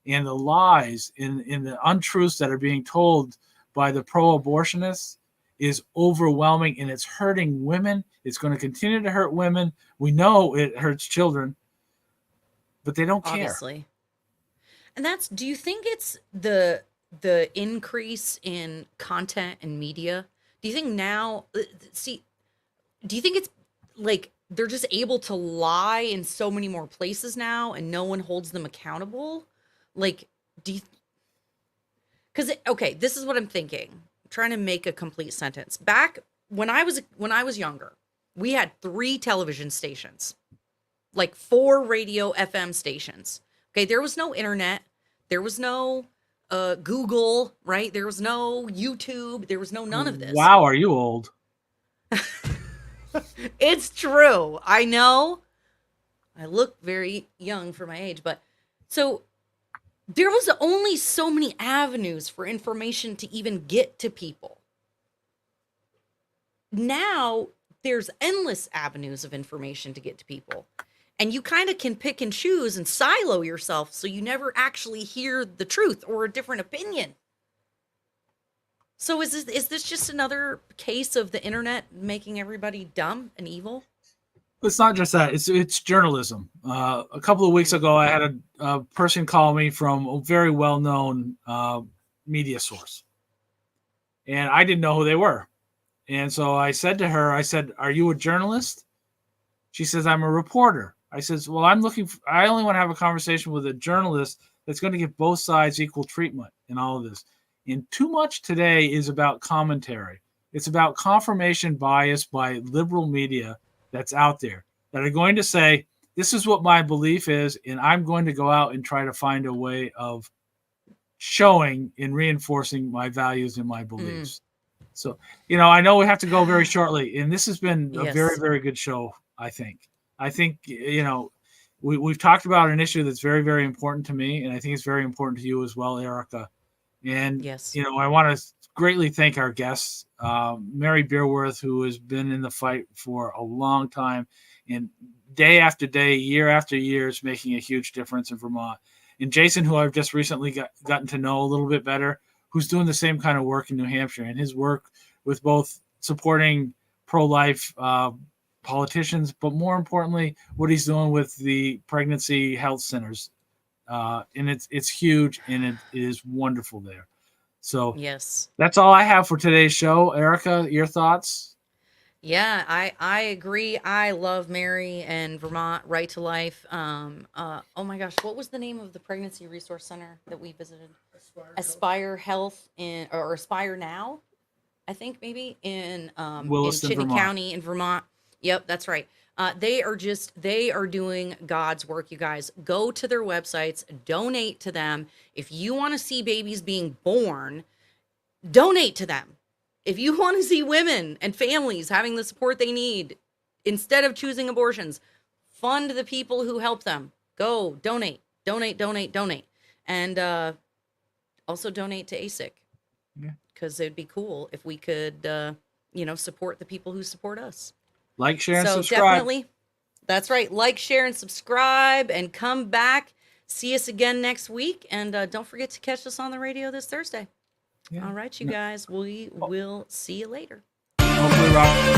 And the lies in the untruths that are being told by the pro-abortionists is overwhelming, and it's hurting women. It's going to continue to hurt women. We know it hurts children, but they don't care. Obviously. And do you think it's the increase in content and media? Do you think now, do you think it's like they're just able to lie in so many more places now and no one holds them accountable? Like, okay, this is what I'm thinking. I'm trying to make a complete sentence. Back when I was younger, we had 3 television stations, like 4 radio FM stations. Okay, there was no internet. There was no Google, right? There was no YouTube. There was none of this. Wow, are you old? It's true. I know. I look very young for my age, but so there was only so many avenues for information to even get to people. Now there's endless avenues of information to get to people. And you kind of can pick and choose and silo yourself so you never actually hear the truth or a different opinion. So is this just another case of the internet making everybody dumb and evil? It's not just that. It's journalism. A couple of weeks ago, I had a person call me from a very well-known media source. And I didn't know who they were. And so I said to her, are you a journalist? She says, I'm a reporter. I says, well, I only want to have a conversation with a journalist that's going to give both sides equal treatment in all of this. And too much today is about commentary. It's about confirmation bias by liberal media that's out there that are going to say, this is what my belief is, and I'm going to go out and try to find a way of showing and reinforcing my values and my beliefs. So, you know, I know we have to go very shortly, and this has been a very, very good show, I think. I think, you know, we've talked about an issue that's very, very important to me, and I think it's very important to you as well, Ericka. And, you know, I want to greatly thank our guests, Mary Beerworth, who has been in the fight for a long time, and day after day, year after year, is making a huge difference in Vermont. And Jason, who I've just recently gotten to know a little bit better, who's doing the same kind of work in New Hampshire, and his work with both supporting pro-life politicians, but more importantly, what he's doing with the pregnancy health centers. And it's huge, and it is wonderful there. So that's all I have for today's show. Ericka, your thoughts? Yeah, I agree. I love Mary and Vermont Right to Life. Oh my gosh, what was the name of the pregnancy resource center that we visited? Aspire Health or Aspire Now, I think maybe in Chittenden County in Vermont. Yep, that's right. They are doing God's work, you guys. Go to their websites, donate to them. If you want to see babies being born, donate to them. If you want to see women and families having the support they need, instead of choosing abortions, fund the people who help them. Go donate. donate, donate, donate. And also donate to ASIC. Yeah. Because it'd be cool if we could, support the people who support us. Like, share, and So subscribe. definitely, that's right. Like, share, and subscribe, and come back. See us again next week. And don't forget to catch us on the radio this Thursday. Yeah. All right, you guys. We will see you later. Hopefully, Robert.